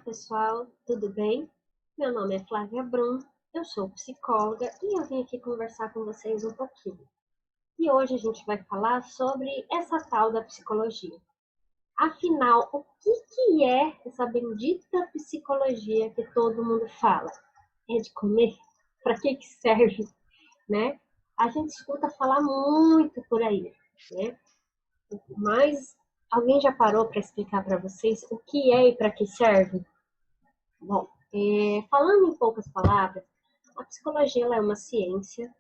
Pessoal, tudo bem? Meu nome é Flávia Brum, eu sou psicóloga e eu vim aqui conversar com vocês um pouquinho. E hoje a gente vai falar sobre essa tal da psicologia. Afinal, o que é essa bendita psicologia que todo mundo fala? É de comer? Para que serve, né? A gente escuta falar muito por aí, né? Mas alguém já parou para explicar para vocês o que é e para que serve? Bom, falando em poucas palavras, a psicologia ela é uma ciência.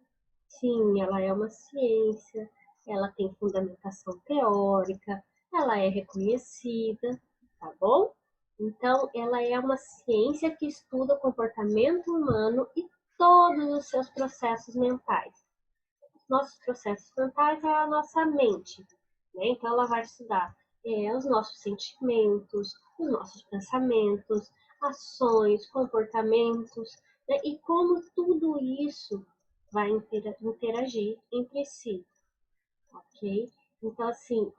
Sim, ela é uma ciência, ela tem fundamentação teórica, ela é reconhecida, tá bom? Então, ela é uma ciência que estuda o comportamento humano e todos os seus processos mentais. Nossos processos mentais é a nossa mente, né? Então, ela vai estudar os nossos sentimentos, os nossos pensamentos, ações, comportamentos, né? E como tudo isso vai interagir entre si, ok? Então, assim,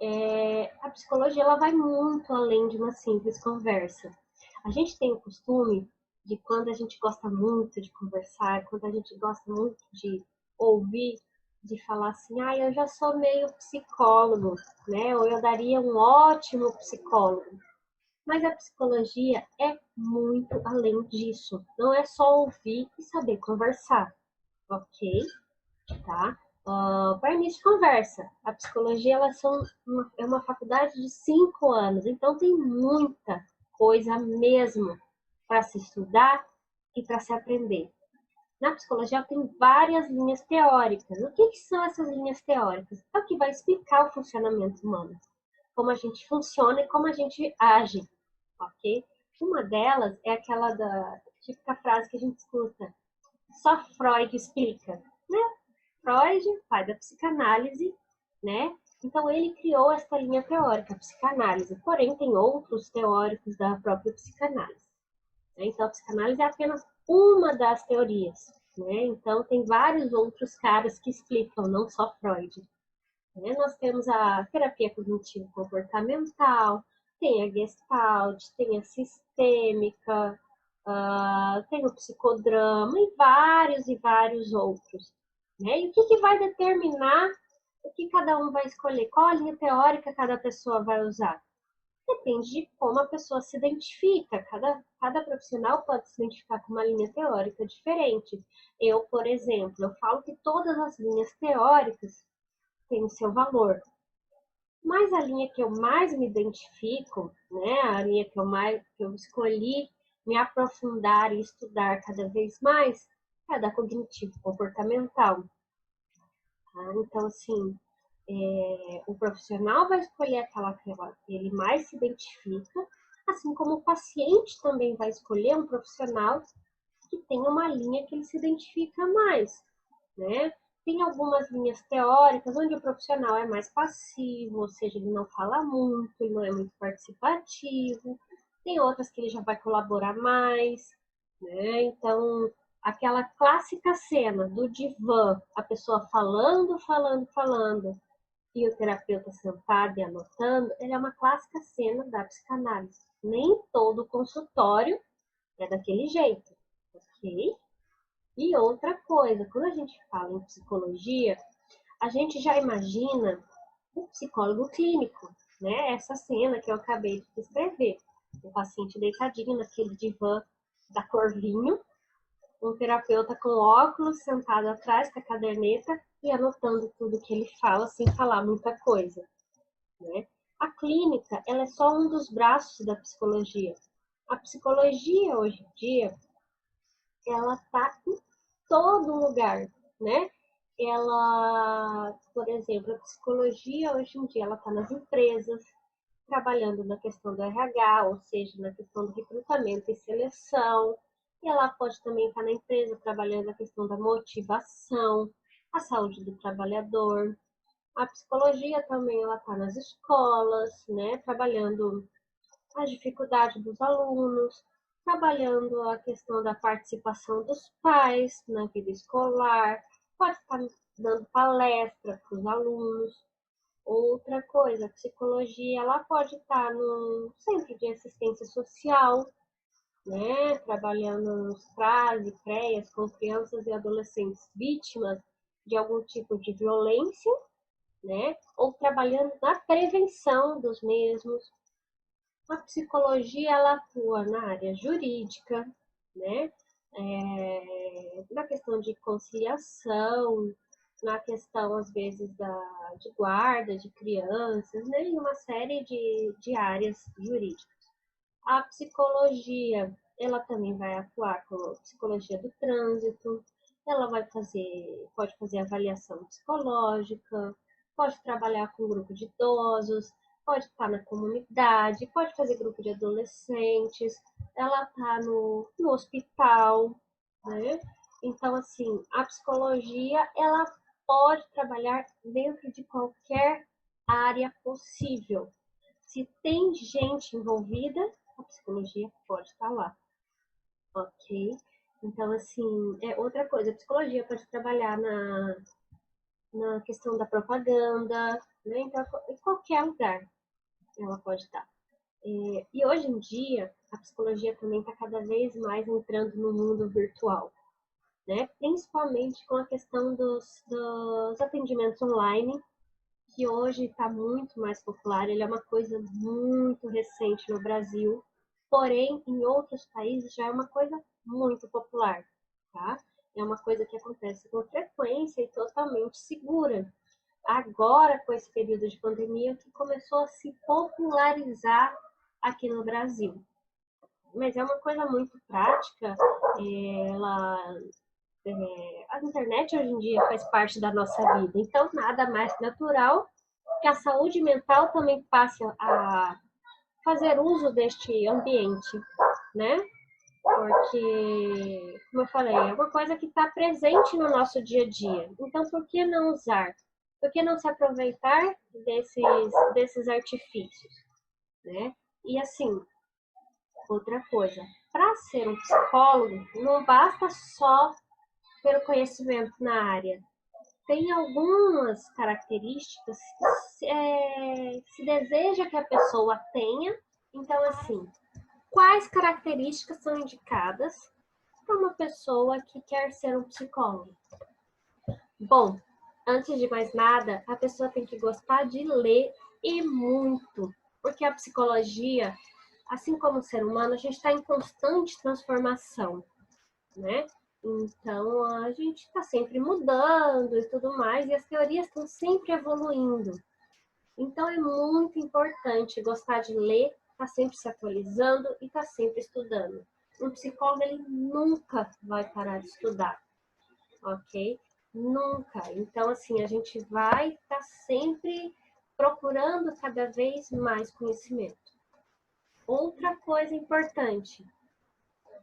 a psicologia ela vai muito além de uma simples conversa. A gente tem o costume de quando a gente gosta muito de conversar, quando a gente gosta muito de ouvir, de falar assim, eu já sou meio psicólogo, né? Ou eu daria um ótimo psicólogo. Mas a psicologia é muito além disso. Não é só ouvir e saber conversar, ok? Tá? Para início de conversa, a psicologia é uma faculdade de 5 anos, então tem muita coisa mesmo para se estudar e para se aprender. Na psicologia tem várias linhas teóricas. O que são essas linhas teóricas? É o que vai explicar o funcionamento humano, como a gente funciona e como a gente age, ok? Uma delas é aquela da típica frase que a gente escuta: só Freud explica, né? Freud, pai da psicanálise, né? Então ele criou esta linha teórica, a psicanálise. Porém, tem outros teóricos da própria psicanálise, né? Então a psicanálise é apenas uma das teorias, né? Então tem vários outros caras que explicam, não só Freud, né? Nós temos a terapia cognitivo-comportamental, tem a Gestalt, tem a sistêmica, tem o psicodrama e vários outros, né? E o que vai determinar o que cada um vai escolher? Qual a linha teórica cada pessoa vai usar? Depende de como a pessoa se identifica. Cada profissional pode se identificar com uma linha teórica diferente. Eu, por exemplo, eu falo que todas as linhas teóricas têm o seu valor. Mas a linha que eu mais me identifico, né, a linha que eu escolhi me aprofundar e estudar cada vez mais, é a da cognitivo comportamental. Tá? Então, assim, o profissional vai escolher aquela que ele mais se identifica, assim como o paciente também vai escolher um profissional que tem uma linha que ele se identifica mais, né? Tem algumas linhas teóricas onde o profissional é mais passivo, ou seja, ele não fala muito, ele não é muito participativo. Tem outras que ele já vai colaborar mais, né? Então, aquela clássica cena do divã, a pessoa falando, falando, falando, e o terapeuta sentado e anotando, ele é uma clássica cena da psicanálise. Nem todo consultório é daquele jeito, ok? E outra coisa, quando a gente fala em psicologia, a gente já imagina o psicólogo clínico, né? Essa cena que eu acabei de descrever. O paciente deitadinho naquele divã da cor vinho, um terapeuta com óculos sentado atrás com a caderneta e anotando tudo que ele fala sem falar muita coisa, né? A clínica, ela é só um dos braços da psicologia. A psicologia hoje em dia, ela está em todo lugar, né? Ela, por exemplo, a psicologia hoje em dia ela está nas empresas, trabalhando na questão do RH, ou seja, na questão do recrutamento e seleção. E ela pode também estar na empresa trabalhando na questão da motivação, a saúde do trabalhador. A psicologia também ela está nas escolas, né, trabalhando as dificuldades dos alunos, trabalhando a questão da participação dos pais na vida escolar, pode estar dando palestra para os alunos. Outra coisa, a psicologia ela pode estar no centro de assistência social, né? Trabalhando nos CRAS e CREAs com crianças e adolescentes vítimas de algum tipo de violência, né? Ou trabalhando na prevenção dos mesmos. A psicologia ela atua na área jurídica, né? Na questão de conciliação, na questão, às vezes, de guarda de crianças, né? E uma série de áreas jurídicas. A psicologia, ela também vai atuar com psicologia do trânsito, ela pode fazer avaliação psicológica, pode trabalhar com grupo de idosos, pode estar na comunidade, pode fazer grupo de adolescentes, ela está no hospital, né? Então, assim, a psicologia, ela pode trabalhar dentro de qualquer área possível. Se tem gente envolvida, a psicologia pode estar lá, ok? Então, assim, outra coisa, a psicologia pode trabalhar na questão da propaganda, né? Então, em qualquer lugar ela pode estar. E hoje em dia, a psicologia também está cada vez mais entrando no mundo virtual, né? Principalmente com a questão dos atendimentos online, que hoje está muito mais popular. Ele é uma coisa muito recente no Brasil, porém, em outros países já é uma coisa muito popular, tá? É uma coisa que acontece com frequência e totalmente segura. Agora, com esse período de pandemia, que começou a se popularizar aqui no Brasil. Mas é uma coisa muito prática, ela a internet hoje em dia faz parte da nossa vida, então nada mais natural que a saúde mental também passe a fazer uso deste ambiente, né? Porque, como eu falei, é uma coisa que está presente no nosso dia a dia. Então, por que não usar? Por que não se aproveitar desses artifícios, né? E assim, outra coisa, para ser um psicólogo, não basta só ter o conhecimento na área. Tem algumas características que se deseja que a pessoa tenha. Então, assim, quais características são indicadas para uma pessoa que quer ser um psicólogo? Bom, antes de mais nada, a pessoa tem que gostar de ler e muito, porque a psicologia, assim como o ser humano, a gente está em constante transformação, né? Então, a gente está sempre mudando e tudo mais, e as teorias estão sempre evoluindo. Então, é muito importante gostar de ler, estar sempre se atualizando e estar sempre estudando. Um psicólogo, ele nunca vai parar de estudar, ok? Nunca. Então, assim, a gente vai estar sempre procurando cada vez mais conhecimento. Outra coisa importante,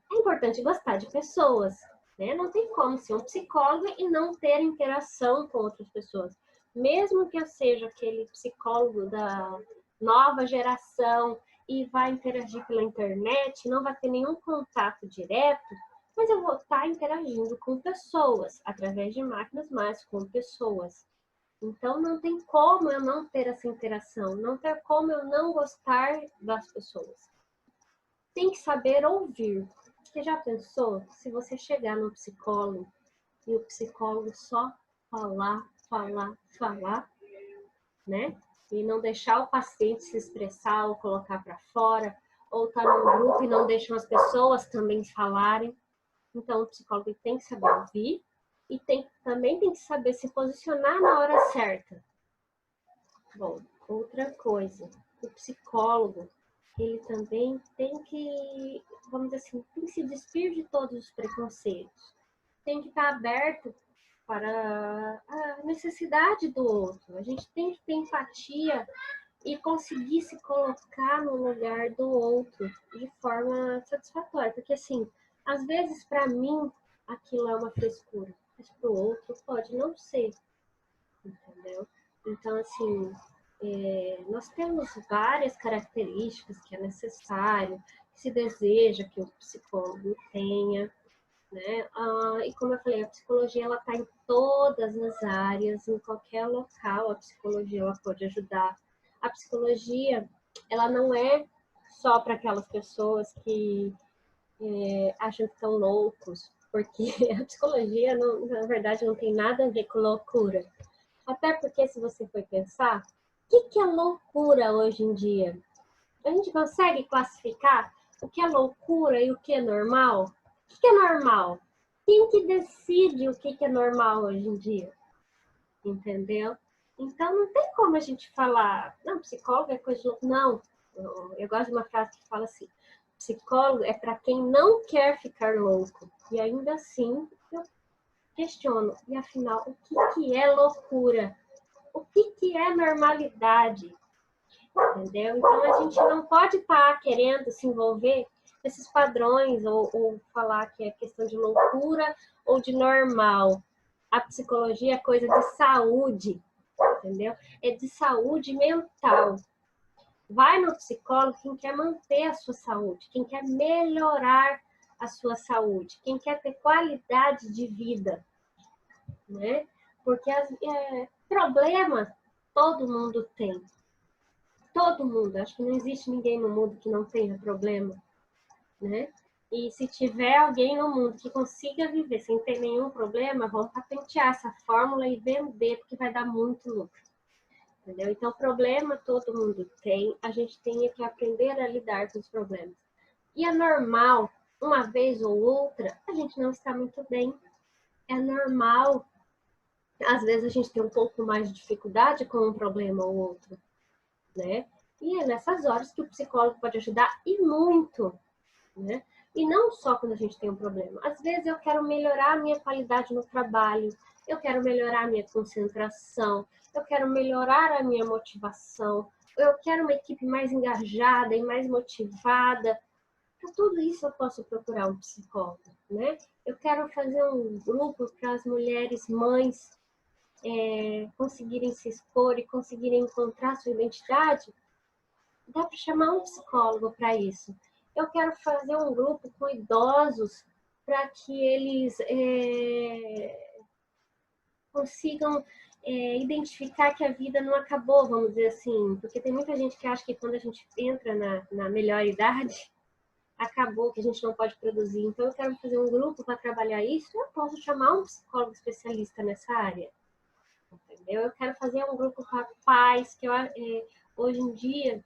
é importante gostar de pessoas, né? Não tem como ser um psicólogo e não ter interação com outras pessoas. Mesmo que eu seja aquele psicólogo da nova geração e vai interagir pela internet, não vai ter nenhum contato direto, mas eu vou estar interagindo com pessoas, através de máquinas, mas com pessoas. Então, não tem como eu não ter essa interação, não tem como eu não gostar das pessoas. Tem que saber ouvir. Você já pensou se você chegar no psicólogo e o psicólogo só falar, falar, falar, né? E não deixar o paciente se expressar ou colocar para fora, ou estar num grupo e não deixam as pessoas também falarem. Então, o psicólogo tem que saber ouvir e também tem que saber se posicionar na hora certa. Bom, outra coisa, o psicólogo, ele também tem que, vamos dizer assim, tem que se despir de todos os preconceitos. Tem que estar aberto para a necessidade do outro. A gente tem que ter empatia e conseguir se colocar no lugar do outro de forma satisfatória. Porque, assim, às vezes, para mim, aquilo é uma frescura, mas para o outro pode não ser, entendeu? Então, assim, nós temos várias características que é necessário, que se deseja que o psicólogo tenha, né? E como eu falei, a psicologia ela está em todas as áreas, em qualquer local, a psicologia ela pode ajudar. A psicologia ela não é só para aquelas pessoas que acham que estão loucos, porque a psicologia, não, na verdade, não tem nada a ver com loucura. Até porque, se você for pensar, o que é loucura hoje em dia? A gente consegue classificar o que é loucura e o que é normal? O que é normal? Quem que decide o que é normal hoje em dia? Entendeu? Então, não tem como a gente falar, não, psicólogo é coisa de louco. Não, eu gosto de uma frase que fala assim, psicólogo é para quem não quer ficar louco. E ainda assim, eu questiono, e afinal, o que é loucura? O que é normalidade? Entendeu? Então, a gente não pode estar querendo se envolver nesses padrões ou falar que é questão de loucura ou de normal. A psicologia é coisa de saúde, entendeu? É de saúde mental. Vai no psicólogo quem quer manter a sua saúde, quem quer melhorar a sua saúde, quem quer ter qualidade de vida, né? Porque problemas todo mundo tem. Todo mundo. Acho que não existe ninguém no mundo que não tenha problema, né? E se tiver alguém no mundo que consiga viver sem ter nenhum problema, vamos patentear essa fórmula e vender, porque vai dar muito lucro. Entendeu? Então, problema todo mundo tem, a gente tem que aprender a lidar com os problemas. E é normal, uma vez ou outra, a gente não está muito bem. É normal, às vezes a gente tem um pouco mais de dificuldade com um problema ou outro, né? E é nessas horas que o psicólogo pode ajudar e muito, né? E não só quando a gente tem um problema. Às vezes eu quero melhorar a minha qualidade no trabalho, eu quero melhorar a minha concentração, eu quero melhorar a minha motivação, eu quero uma equipe mais engajada e mais motivada. Para tudo isso eu posso procurar um psicólogo, né? Eu quero fazer um grupo para as mulheres mães conseguirem se expor e conseguirem encontrar sua identidade. Dá para chamar um psicólogo para isso. Eu quero fazer um grupo com idosos para que eles consigam identificar que a vida não acabou, vamos dizer assim. Porque tem muita gente que acha que quando a gente entra na melhor idade, acabou, que a gente não pode produzir. Então, eu quero fazer um grupo para trabalhar isso. Eu posso chamar um psicólogo especialista nessa área. Entendeu? Eu quero fazer um grupo para pais, que hoje em dia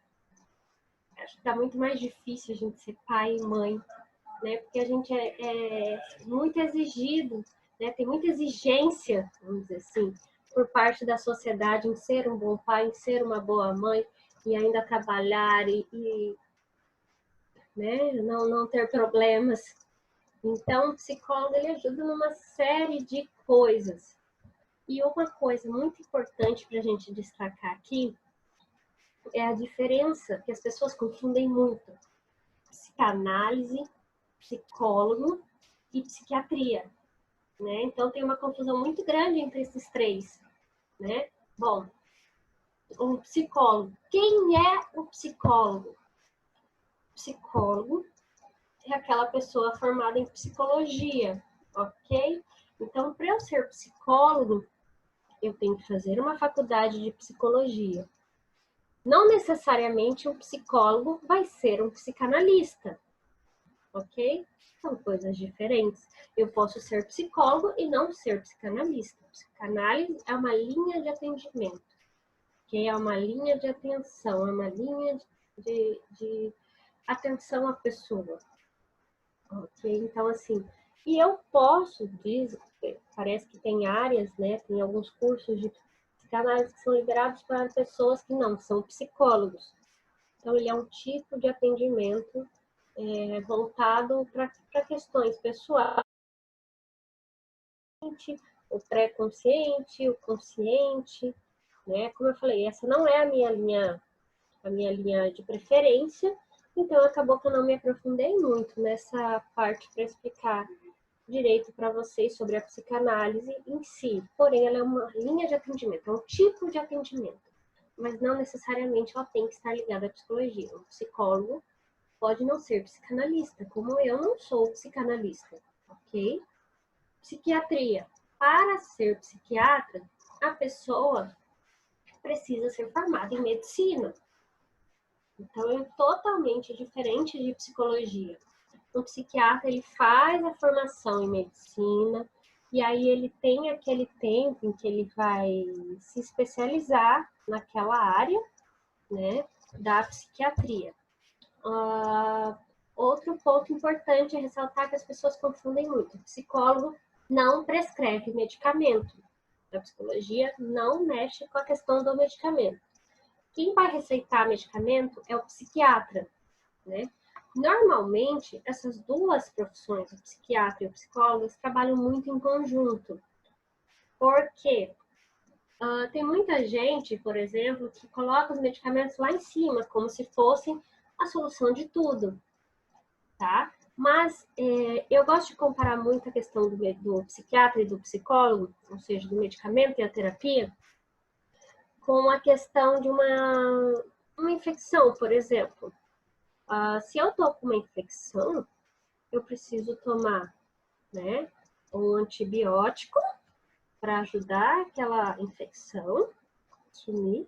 acho que está muito mais difícil a gente ser pai e mãe, né? Porque a gente é muito exigido, né? Tem muita exigência, vamos dizer assim, por parte da sociedade em ser um bom pai, em ser uma boa mãe e ainda trabalhar e né? Não ter problemas. Então, o psicólogo ele ajuda numa série de coisas. E uma coisa muito importante para a gente destacar aqui é a diferença que as pessoas confundem muito: psicanálise, psicólogo e psiquiatria, né? Então tem uma confusão muito grande entre esses três, né? Bom, o psicólogo. Quem é o psicólogo? O psicólogo é aquela pessoa formada em psicologia, ok? Então, para eu ser psicólogo, eu tenho que fazer uma faculdade de psicologia. Não necessariamente um psicólogo vai ser um psicanalista, ok? São coisas diferentes. Eu posso ser psicólogo e não ser psicanalista. Psicanálise é uma linha de atendimento, que é uma linha de atenção, é uma linha de atenção à pessoa, ok? Então, assim, e eu posso, parece que tem áreas, né, tem alguns cursos de psicanálise que são liberados para pessoas que não são psicólogos. Então, ele é um tipo de atendimento voltado para questões pessoais, o pré-consciente, o consciente, né? Como eu falei, essa não é a minha linha de preferência, então acabou que eu não me aprofundei muito nessa parte para explicar direito para vocês sobre a psicanálise em si. Porém, ela é uma linha de atendimento, é um tipo de atendimento, mas não necessariamente ela tem que estar ligada à psicologia. O psicólogo pode não ser psicanalista, como eu não sou psicanalista, ok? Psiquiatria. Para ser psiquiatra, a pessoa precisa ser formada em medicina. Então, é totalmente diferente de psicologia. um psiquiatra, ele faz a formação em medicina, e aí ele tem aquele tempo em que ele vai se especializar naquela área, né, da psiquiatria. Outro ponto importante é ressaltar que as pessoas confundem muito. O psicólogo não prescreve medicamento. A psicologia não mexe com a questão do medicamento. Quem vai receitar medicamento é o psiquiatra, né? Normalmente, essas duas profissões, o psiquiatra e o psicólogo, eles trabalham muito em conjunto. Porque tem muita gente, por exemplo, que coloca os medicamentos lá em cima, como se fossem a solução de tudo, tá? Mas eu gosto de comparar muito a questão do psiquiatra e do psicólogo, ou seja, do medicamento e a terapia, com a questão de uma infecção, por exemplo. Se eu tô com uma infecção, eu preciso tomar, né, um antibiótico para ajudar aquela infecção a sumir,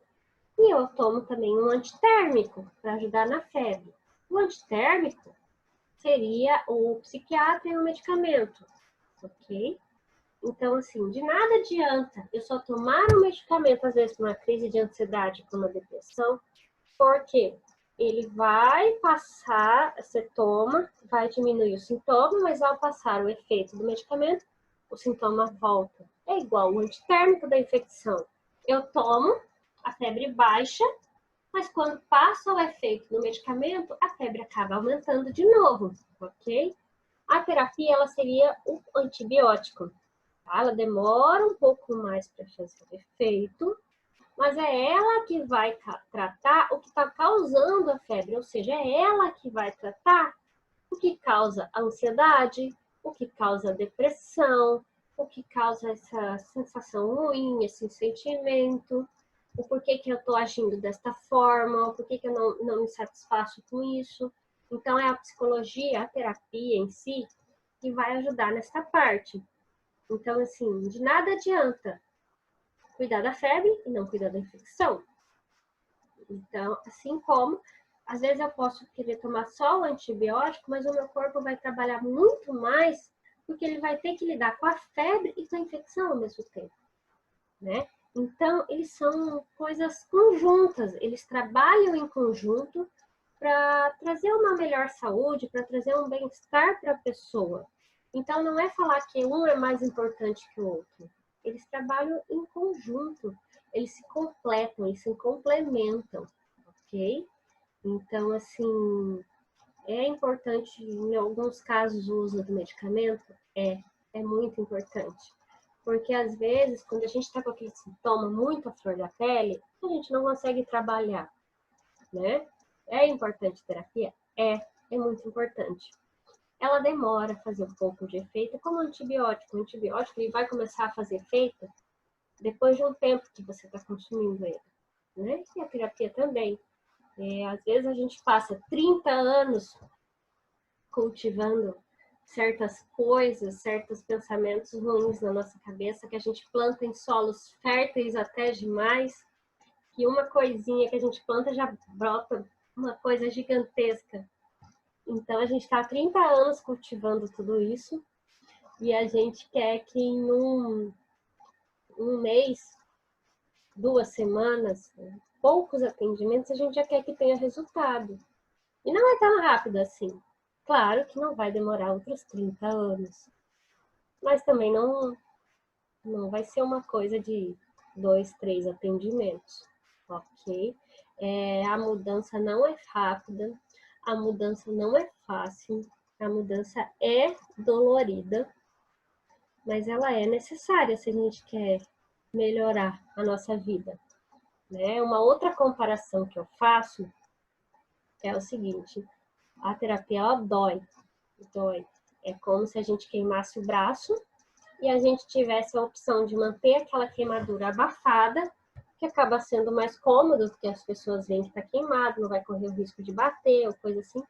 e eu tomo também um antitérmico para ajudar na febre. O antitérmico seria o psiquiatra e o medicamento, ok? Então, assim, de nada adianta eu só tomar um medicamento, às vezes, para uma crise de ansiedade, para uma depressão, porque ele vai passar, você toma, vai diminuir o sintoma, mas ao passar o efeito do medicamento, o sintoma volta. É igual o antitérmico da infecção. Eu tomo, a febre baixa, mas quando passa o efeito do medicamento, a febre acaba aumentando de novo, ok? A terapia, ela seria o antibiótico. Tá? Ela demora um pouco mais para fazer o efeito, mas é ela que vai tratar o que está causando a febre, ou seja, é ela que vai tratar o que causa a ansiedade, o que causa a depressão, o que causa essa sensação ruim, esse sentimento, o porquê que eu estou agindo desta forma, o porquê que eu não me satisfaço com isso. Então, é a psicologia, a terapia em si, que vai ajudar nessa parte. Então, assim, de nada adianta cuidar da febre e não cuidar da infecção. Então, assim como, às vezes eu posso querer tomar só o antibiótico, mas o meu corpo vai trabalhar muito mais, porque ele vai ter que lidar com a febre e com a infecção ao mesmo tempo, né? Então, eles são coisas conjuntas, eles trabalham em conjunto para trazer uma melhor saúde, para trazer um bem-estar para a pessoa. Então, não é falar que um é mais importante que o outro. Eles trabalham em conjunto, eles se completam, eles se complementam, ok? Então, assim, é importante, em alguns casos, o uso do medicamento? É muito importante. Porque, às vezes, quando a gente está com aquele sintoma muito à flor da pele, a gente não consegue trabalhar, né? É importante terapia? É muito importante. Ela demora a fazer um pouco de efeito, como o antibiótico. O antibiótico ele vai começar a fazer efeito depois de um tempo que você está consumindo ele, né? E a terapia também. Às vezes a gente passa 30 anos cultivando certas coisas, certos pensamentos ruins na nossa cabeça, que a gente planta em solos férteis até demais, que uma coisinha que a gente planta já brota uma coisa gigantesca. Então, a gente está há 30 anos cultivando tudo isso e a gente quer que em um mês, 2 semanas, poucos atendimentos, a gente já quer que tenha resultado. E não é tão rápido assim. Claro que não vai demorar outros 30 anos, mas também não vai ser uma coisa de 2, 3 atendimentos, ok? A mudança não é rápida, a mudança não é fácil, a mudança é dolorida, mas ela é necessária se a gente quer melhorar a nossa vida, né? Uma outra comparação que eu faço é o seguinte: a terapia ela dói. É como se a gente queimasse o braço e a gente tivesse a opção de manter aquela queimadura abafada, que acaba sendo mais cômodo, porque as pessoas veem que está queimado, não vai correr o risco de bater ou coisa assim.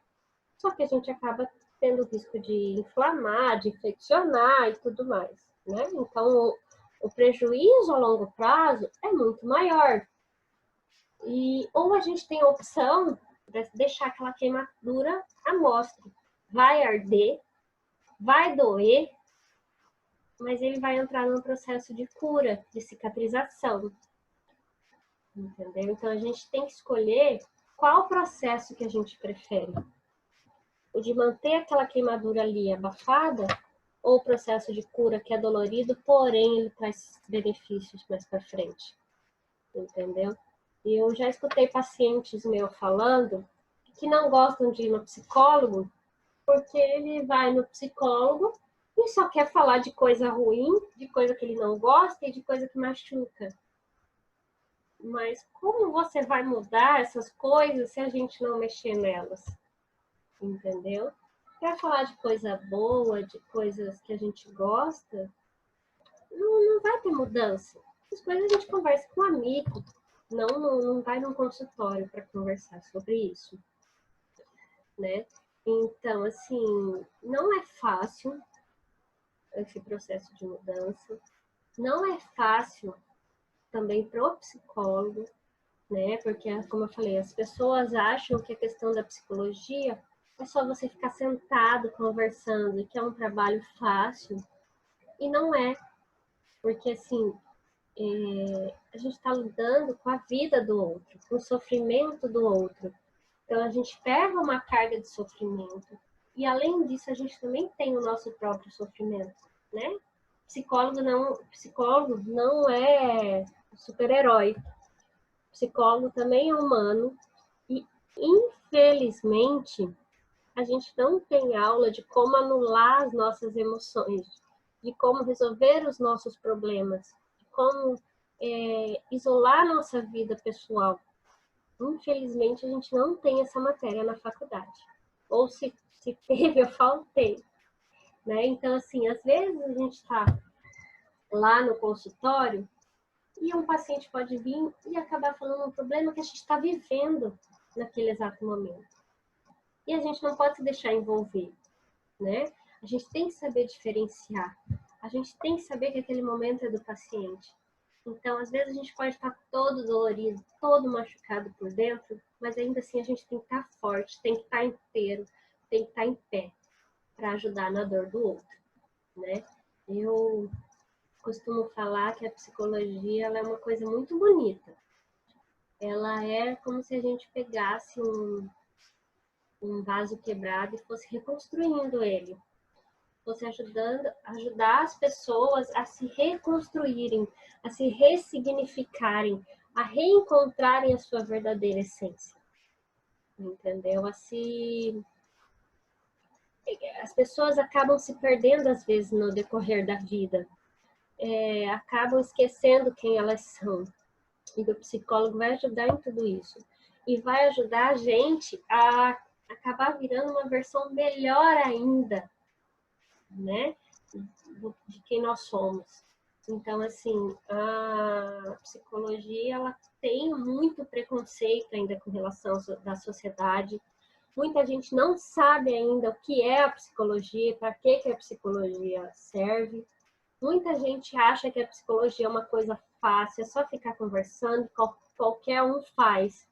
Só que a gente acaba tendo o risco de inflamar, de infeccionar e tudo mais, né? Então, o prejuízo a longo prazo é muito maior. Ou a gente tem a opção de deixar aquela queimadura à mostra. vai arder, vai doer, mas ele vai entrar num processo de cura, de cicatrização, entendeu? Então a gente tem que escolher qual processo que a gente prefere. O de manter aquela queimadura ali abafada ou o processo de cura que é dolorido, porém ele traz benefícios mais para frente, entendeu? E eu já escutei pacientes meus falando que não gostam de ir no psicólogo porque ele vai no psicólogo e só quer falar de coisa ruim, de coisa que ele não gosta e de coisa que machuca. Mas como você vai mudar essas coisas se a gente não mexer nelas? Entendeu? Quer falar de coisa boa, de coisas que a gente gosta, não vai ter mudança. Essas coisas a gente conversa com um amigo, não vai num consultório para conversar sobre isso, né? Então, assim, não é fácil esse processo de mudança, não é fácil também para o psicólogo, né? Porque, como eu falei, as pessoas acham que a questão da psicologia é só você ficar sentado conversando, que é um trabalho fácil, e não é, porque assim, a gente está lidando com a vida do outro, com o sofrimento do outro. Então a gente pega uma carga de sofrimento e além disso a gente também tem o nosso próprio sofrimento, né? Psicólogo não é super-herói. Psicólogo também é humano e infelizmente a gente não tem aula de como anular as nossas emoções, de como resolver os nossos problemas, de como isolar a nossa vida pessoal. Infelizmente, a gente não tem essa matéria na faculdade. Ou se teve, eu faltei. Né? Então, assim, às vezes a gente está lá no consultório e um paciente pode vir e acabar falando um problema que a gente está vivendo naquele exato momento. E a gente não pode se deixar envolver, né? A gente tem que saber diferenciar. A gente tem que saber que aquele momento é do paciente. Então, às vezes a gente pode estar todo dolorido, todo machucado por dentro, mas ainda assim a gente tem que estar forte, tem que estar inteiro, tem que estar em pé para ajudar na dor do outro, né? Eu costumo falar que a psicologia ela é uma coisa muito bonita. Ela é como se a gente pegasse um vaso quebrado e fosse reconstruindo ele. Fosse ajudar as pessoas a se reconstruírem, a se ressignificarem, a reencontrarem a sua verdadeira essência. Entendeu? Assim, as pessoas acabam se perdendo às vezes no decorrer da vida. Acabam esquecendo quem elas são. E o psicólogo vai ajudar em tudo isso. E vai ajudar a gente a acabar virando uma versão melhor ainda, né? De quem nós somos. Então, assim, a psicologia, ela tem muito preconceito ainda com relação da sociedade. Muita gente não sabe ainda o que é a psicologia, para que a psicologia serve. Muita gente acha que a psicologia é uma coisa fácil, é só ficar conversando, qualquer um faz.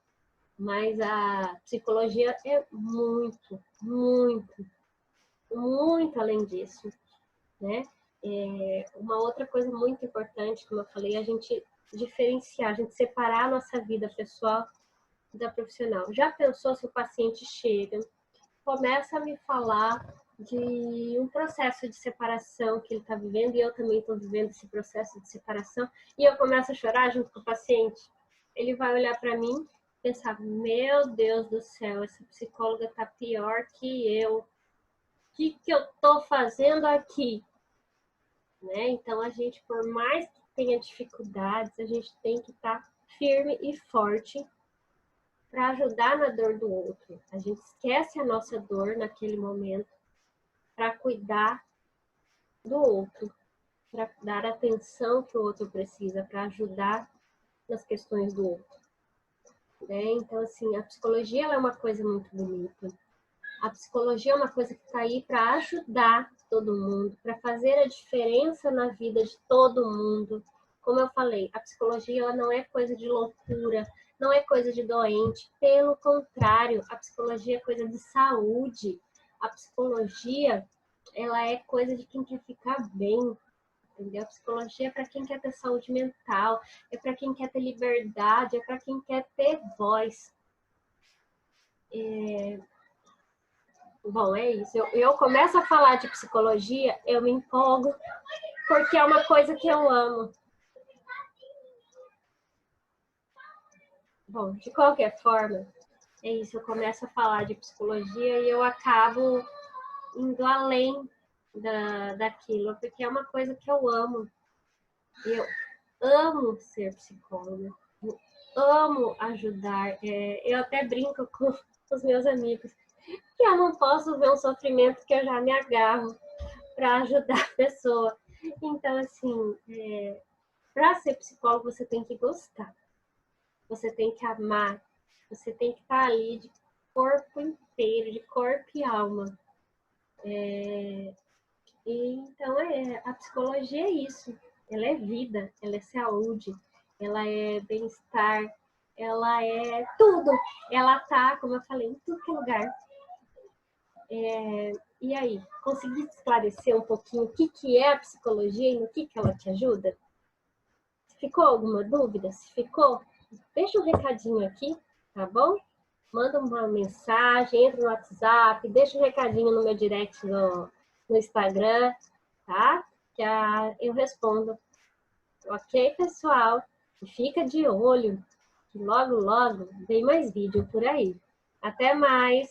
Mas a psicologia é muito, muito, muito além disso, né? Uma outra coisa muito importante, como eu falei, é a gente diferenciar, a gente separar a nossa vida pessoal da profissional. Já pensou se o paciente chega, começa a me falar de um processo de separação que ele está vivendo e eu também estou vivendo esse processo de separação e eu começo a chorar junto com o paciente? Ele vai olhar para mim e pensar, meu Deus do céu, essa psicóloga está pior que eu. O que eu estou fazendo aqui? Né? Então, a gente, por mais que tenha dificuldades, a gente tem que estar firme e forte para ajudar na dor do outro. A gente esquece a nossa dor naquele momento para cuidar do outro, para dar a atenção que o outro precisa, para ajudar nas questões do outro. Né? Então, assim, a psicologia ela é uma coisa muito bonita. A psicologia é uma coisa que está aí para ajudar todo mundo, para fazer a diferença na vida de todo mundo. Como eu falei, a psicologia ela não é coisa de loucura, não é coisa de doente. Pelo contrário, a psicologia é coisa de saúde. A psicologia, ela é coisa de quem quer ficar bem, entendeu? A psicologia é para quem quer ter saúde mental, é para quem quer ter liberdade, é para quem quer ter voz. Bom, é isso. Eu começo a falar de psicologia, eu me empolgo, porque é uma coisa que eu amo. Bom, de qualquer forma, é isso. Eu começo a falar de psicologia e eu acabo indo além daquilo, porque é uma coisa que eu amo. Eu amo ser psicóloga. Eu amo ajudar. Eu até brinco com os meus amigos que eu não posso ver um sofrimento que eu já me agarro para ajudar a pessoa. Então, assim, para ser psicólogo, você tem que gostar, você tem que amar, você tem que estar ali de corpo inteiro, de corpo e alma. Então, a psicologia é isso. Ela é vida, ela é saúde, ela é bem-estar, ela é tudo. Ela tá, como eu falei, em tudo que é lugar. E aí, consegui esclarecer um pouquinho o que é a psicologia e no que ela te ajuda? Se ficou alguma dúvida? Se ficou, deixa um recadinho aqui, tá bom? Manda uma mensagem, entra no WhatsApp, deixa um recadinho no meu direct no Instagram, tá? Que eu respondo. Ok, pessoal? E fica de olho, que logo, logo vem mais vídeo por aí. Até mais!